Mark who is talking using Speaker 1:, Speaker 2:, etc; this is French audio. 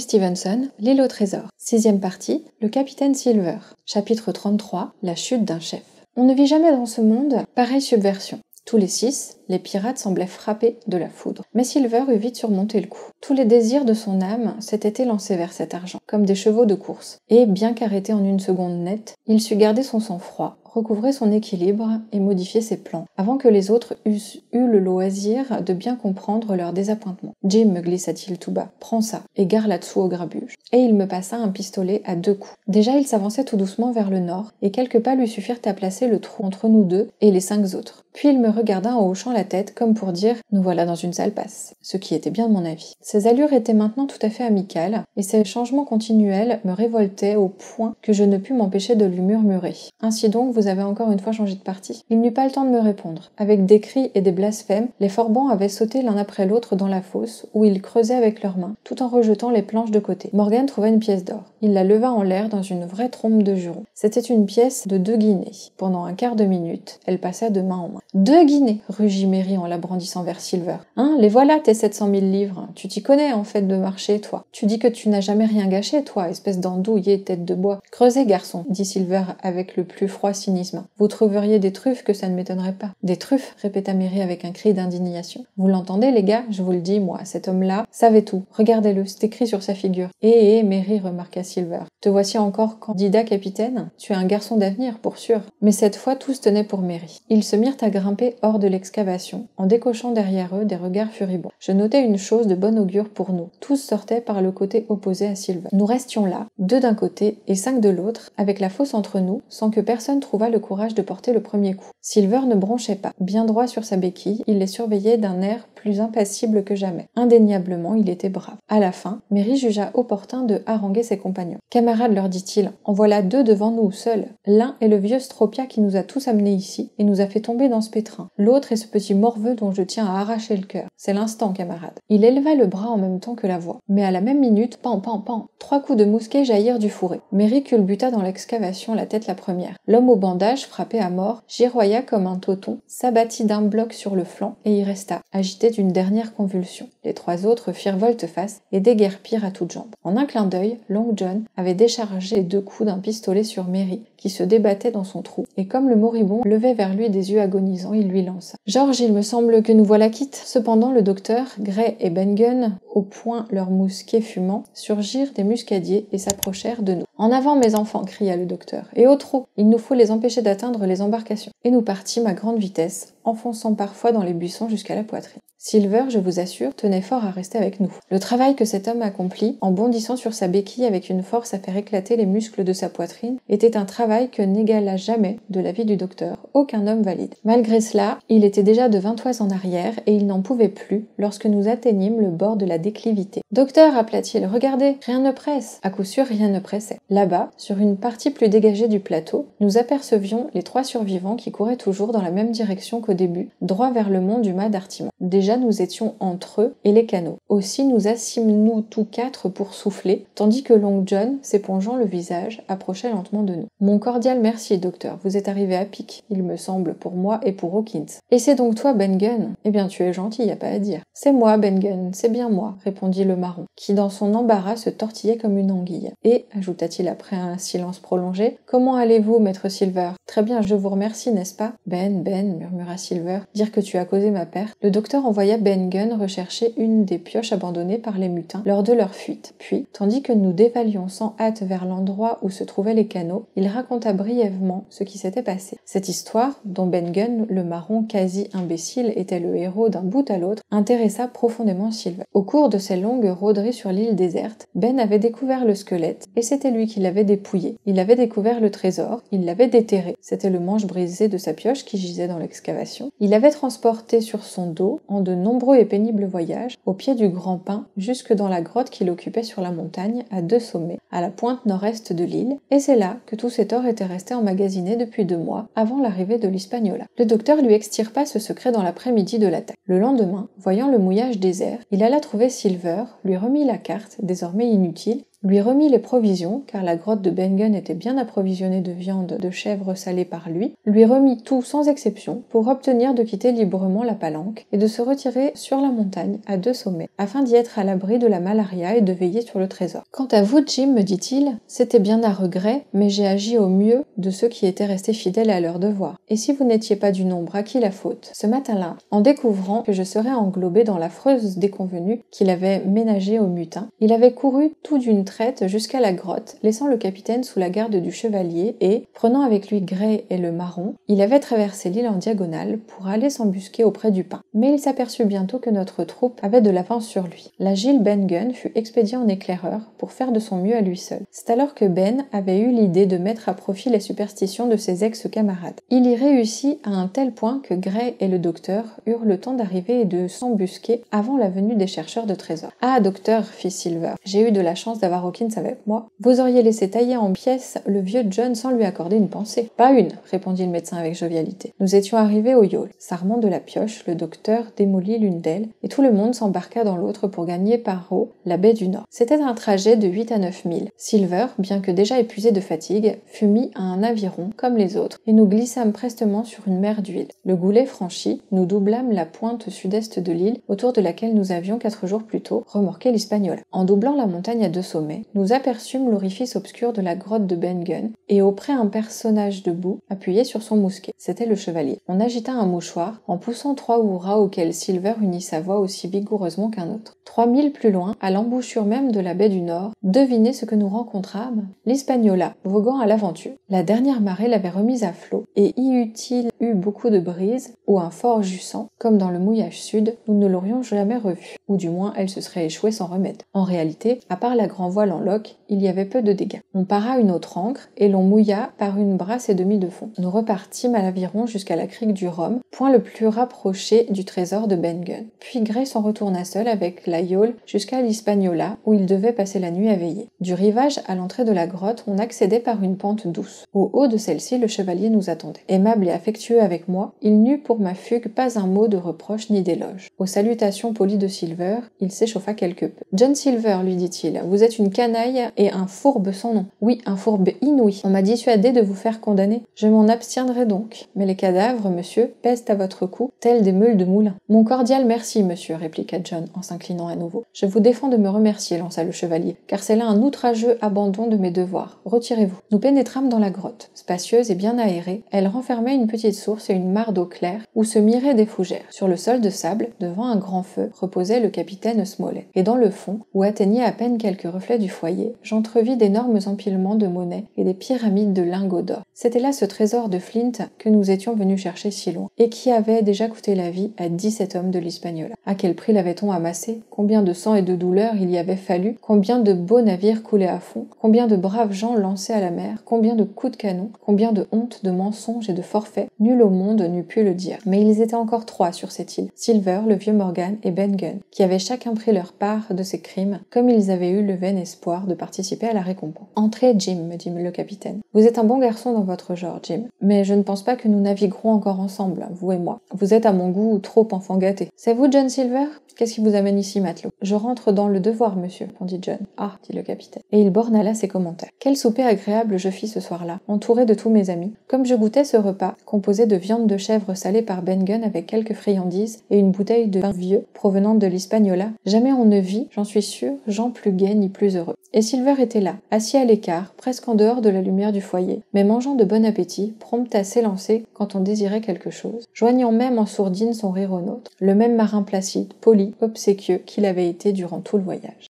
Speaker 1: Louis Stevenson, L'île au trésor. 6e partie, le capitaine Silver. Chapitre 33, la chute d'un chef. On ne vit jamais dans ce monde pareille subversion. Tous les 6, les pirates semblaient frappés de la foudre. Mais Silver eut vite surmonté le coup. Tous les désirs de son âme s'étaient élancés vers cet argent, comme des chevaux de course. Et, bien qu'arrêté en une seconde nette, il sut garder son sang-froid, recouvrer son équilibre et modifier ses plans, avant que les autres eussent eu le loisir de bien comprendre leur désappointement. « Jim, me glissa-t-il tout bas, prends ça, et gare là-dessous au grabuge. » Et il me passa un pistolet à 2 coups. Déjà il s'avançait tout doucement vers le nord, et quelques pas lui suffirent à placer le trou entre nous deux et les 5 autres. Puis il me regarda en hochant la tête, comme pour dire « Nous voilà dans une sale passe », ce qui était bien de mon avis. Ses allures étaient maintenant tout à fait amicales, et ses changements continuels me révoltaient au point que je ne pus m'empêcher de lui murmurer. « Ainsi donc, vous avez encore une fois changé de parti ?» Il n'eut pas le temps de me répondre. Avec des cris et des blasphèmes, les forbans avaient sauté l'un après l'autre dans la fosse, où ils creusaient avec leurs mains, tout en rejetant les planches de côté. Morgan trouva une pièce d'or. Il la leva en l'air dans une vraie trompe de jurons. C'était une pièce de 2 guinées. Pendant un quart de minute, elle passa de main en main. 2 guinées, rugit Mary en la brandissant vers Silver. Hein, les voilà tes 700 000 livres. Tu t'y connais en fait de marché, toi. Tu dis que tu n'as jamais rien gâché, toi, espèce d'andouillé tête de bois. Creusez, garçon, dit Silver avec le plus froid cynisme. Vous trouveriez des truffes que ça ne m'étonnerait pas. Des truffes, répéta Mary avec un cri d'indignation. Vous l'entendez, les gars? Je vous le dis, moi, cet homme-là savait tout. Regardez-le, c'est écrit sur sa figure. Mary, remarqua Silver. Te voici encore candidat capitaine? Tu es un garçon d'avenir, pour sûr. Mais cette fois, tous tenaient pour Mary. Ils se mirent à grimper hors de l'excavation, en décochant derrière eux des regards furibonds. Je notais une chose de bon augure pour nous. Tous sortaient par le côté opposé à Silver. Nous restions là, 2 d'un côté et 5 de l'autre, avec la fosse entre nous, sans que personne trouvât le courage de porter le premier coup. Silver ne bronchait pas. Bien droit sur sa béquille, il les surveillait d'un air plus impassible que jamais. Indéniablement, il était brave. À la fin, Mary jugea opportun de haranguer ses compagnons. « Camarades, leur dit-il, en voilà 2 devant nous, seuls. L'un est le vieux Stropia qui nous a tous amenés ici et nous a fait tomber dans ce pétrin. L'autre est ce petit morveux dont je tiens à arracher le cœur. C'est l'instant, camarade. » Il éleva le bras en même temps que la voix. Mais à la même minute, pan, pan, pan, 3 coups de mousquet jaillirent du fourré. Mary culbuta dans l'excavation la tête la première. L'homme au bandage, frappé à mort, giroya comme un toton, s'abattit d'un bloc sur le flanc et y resta, agité d'une dernière convulsion. Les 3 autres firent volte-face et déguerpirent à toutes jambes. En un clin d'œil, Long John avait déchargé les 2 coups d'un pistolet sur Mary, qui se débattait dans son trou, et comme le moribond levait vers lui des yeux agonisants, il lui lança. « George, il me semble que nous voilà quittes. » Cependant, le docteur, Gray et Ben Gunn, au point leurs mousquets fumants, surgirent des muscadiers et s'approchèrent de nous. « En avant, mes enfants !» cria le docteur. « Et au trot! Il nous faut les empêcher d'atteindre les embarcations. » Et nous partîmes à grande vitesse, enfonçant parfois dans les buissons jusqu'à la poitrine. Silver, je vous assure, tenait fort à rester avec nous. Le travail que cet homme accomplit, en bondissant sur sa béquille avec une force à faire éclater les muscles de sa poitrine, était un travail que n'égala jamais, de l'avis du docteur, aucun homme valide. Malgré cela, il était déjà de 20 toises en arrière et il n'en pouvait plus lorsque nous atteignîmes le bord de la déclivité. « Docteur !» appela-t-il, « regardez, rien ne presse !» À coup sûr, rien ne pressait. Là-bas, sur une partie plus dégagée du plateau, nous apercevions les 3 survivants qui couraient toujours dans la même direction qu'au début, droit vers le mont du mât d'artimon. Déjà nous étions entre eux et les canots. Aussi nous assîmes-nous tous 4 pour souffler, tandis que Long John, s'épongeant le visage, approchait lentement de nous. « Mon cordial merci, docteur, vous êtes arrivé à pic, il me semble, pour moi et pour Hawkins. Et c'est donc toi, Ben Gunn? Eh bien tu es gentil, y a pas à dire. »« C'est moi, Ben Gunn, c'est bien moi, » répondit le marron, qui dans son embarras se tortillait comme une anguille. « Et, ajouta-t-il après un silence prolongé, comment allez-vous, maître Silver? Très bien, je vous remercie, n'est-ce pas? »« Ben, murmura Silver, dire que tu as causé ma perte. » Le docteur envoya Ben Gunn rechercher une des pioches abandonnées par les mutins lors de leur fuite. Puis, tandis que nous dévalions sans hâte vers l'endroit où se trouvaient les canots, il raconta brièvement ce qui s'était passé. Cette histoire, dont Ben Gunn, le marron quasi imbécile, était le héros d'un bout à l'autre, intéressa profondément Silver. Au cours de ces longues rôderies sur l'île déserte, Ben avait découvert le squelette, et c'était lui qui l'avait dépouillé. Il avait découvert le trésor, il l'avait déterré. C'était le manche brisé de sa pioche qui gisait dans l'excavation. Il l'avait transporté sur son dos en de nombreux et pénibles voyages, au pied du Grand Pin, jusque dans la grotte qu'il occupait sur la montagne, à 2 sommets, à la pointe nord-est de l'île, et c'est là que tout cet or était resté emmagasiné depuis 2 mois, avant l'arrivée de l'Hispaniola. Le docteur lui extirpa ce secret dans l'après-midi de l'attaque. Le lendemain, voyant le mouillage désert, il alla trouver Silver, lui remit la carte, désormais inutile, lui remit les provisions, car la grotte de Ben Gunn était bien approvisionnée de viande de chèvre salée par lui, lui remit tout sans exception pour obtenir de quitter librement la palanque et de se retirer sur la montagne à 2 sommets, afin d'y être à l'abri de la malaria et de veiller sur le trésor. Quant à vous, Jim, me dit-il, c'était bien à regret, mais j'ai agi au mieux de ceux qui étaient restés fidèles à leur devoir. Et si vous n'étiez pas du nombre, à qui la faute? Ce matin-là, en découvrant que je serais englobé dans l'affreuse déconvenue qu'il avait ménagée au mutin, il avait couru tout d'une traite jusqu'à la grotte, laissant le capitaine sous la garde du chevalier et, prenant avec lui Gray et le marron, il avait traversé l'île en diagonale pour aller s'embusquer auprès du pin. Mais il s'aperçut bientôt que notre troupe avait de l'avance sur lui. L'agile Ben Gunn fut expédié en éclaireur pour faire de son mieux à lui seul. C'est alors que Ben avait eu l'idée de mettre à profit les superstitions de ses ex-camarades. Il y réussit à un tel point que Gray et le docteur eurent le temps d'arriver et de s'embusquer avant la venue des chercheurs de trésors. « Ah, docteur, fit Silver, j'ai eu de la chance d'avoir Hawkins avec moi. Vous auriez laissé tailler en pièces le vieux John sans lui accorder une pensée. »« Pas une, répondit le médecin avec jovialité. Nous étions arrivés au yawl. S'armant de la pioche, le docteur démolit l'une d'elles et tout le monde s'embarqua dans l'autre pour gagner par eau la baie du Nord. C'était un trajet de 8 à 9 milles. Silver, bien que déjà épuisé de fatigue, fut mis à un aviron comme les autres et nous glissâmes prestement sur une mer d'huile. Le goulet franchi, nous doublâmes la pointe sud-est de l'île autour de laquelle nous avions 4 jours plus tôt remorqué l'Hispaniola. En doublant la montagne à 2 sommets, nous aperçûmes l'orifice obscur de la grotte de Ben Gunn et auprès un personnage debout appuyé sur son mousquet. C'était le chevalier. On agita un mouchoir en poussant 3 hurrahs auxquels Silver unit sa voix aussi vigoureusement qu'un autre. 3 milles plus loin, à l'embouchure même de la baie du Nord, devinez ce que nous rencontrâmes? L'Hispaniola, voguant à l'aventure. La dernière marée l'avait remise à flot, et y eût-il eu beaucoup de brise, ou un fort jusant, comme dans le mouillage sud, nous ne l'aurions jamais revue, ou du moins elle se serait échouée sans remède. En réalité, à part la grand voile en loch, il y avait peu de dégâts. On para une autre ancre, et l'on mouilla par une brasse et demie de fond. Nous repartîmes à l'aviron jusqu'à la crique du Rhum, point le plus rapproché du trésor de Ben Gunn. Puis Gray s'en retourna seul avec la yawl jusqu'à l'Hispaniola, où il devait passer la nuit à veiller. Du rivage à l'entrée de la grotte, on accédait par une pente douce. Au haut de celle-ci, le chevalier nous attendait. Aimable et affectueux avec moi, il n'eut pour ma fugue pas un mot de reproche ni d'éloge. Aux salutations polies de Silver, il s'échauffa quelque peu. « John Silver, lui dit-il, vous êtes une canaille et un fourbe sans nom. Oui, un fourbe inouï. On m'a dissuadé de vous faire condamner. Je m'en abstiendrai donc. Mais les cadavres, monsieur, pèsent à votre cou, tels des meules de moulin. »« Mon cordial merci, monsieur, répliqua John en s'inclinant à nouveau. Je vous défends de me remercier, lança le chevalier, car c'est là un outrageux abandon de mes devoirs. Retirez-vous. » Nous pénétrâmes dans la grotte. Spacieuse et bien aérée, elle renfermait une petite source et une mare d'eau claire où se miraient des fougères. Sur le sol de sable, devant un grand feu, reposait le capitaine Smollett. Et dans le fond, où atteignaient à peine quelques reflets du foyer, j'entrevis d'énormes empilements de monnaie et des pyramides de lingots d'or. C'était là ce trésor de Flint que nous étions venus chercher si loin, et qui avait déjà coûté la vie à 17 hommes de l'Hispaniola. À quel prix l'avait-on amassé? Combien de sang et de douleur il y avait fallu? Combien de beaux navires coulaient à fond? Combien de braves gens lancés à la mer? Combien de coups de canon? Combien de hontes, de mensonges et de forfaits? Nul au monde n'eût pu le dire. Mais ils étaient encore 3 sur cette île, Silver, le vieux Morgan et Ben Gunn, qui avaient chacun pris leur part de ces crimes, comme ils avaient eu le vain espoir de participer à la récompense. « Entrez, Jim, me dit le capitaine. Vous êtes un bon garçon dans votre genre, Jim, mais je ne pense pas que nous naviguerons encore ensemble, vous et moi. Vous êtes à mon goût trop enfant gâté. C'est vous, John Silver? Qu'est-ce qui vous amène ici, matelot? Je rentre dans le devoir, monsieur, répondit John. Ah, dit le capitaine. Et il borna là ses commentaires. Quel souper agréable je fis ce soir-là, entouré de tous mes amis. Comme je goûtais ce repas, composé de viande de chèvre salée par Ben Gunn avec quelques friandises et une bouteille de vin vieux provenant de l'Hispaniola, jamais on ne vit, j'en suis sûr, gens plus gais ni plus heureux. Et Silver était là, assis à l'écart, presque en dehors de la lumière du foyer, mais mangeant de bon appétit, prompt à s'élancer quand on désirait quelque chose, joignant même en sourdine son rire au nôtre, le même marin placide, poli, obséquieux qu'il avait été durant tout le voyage.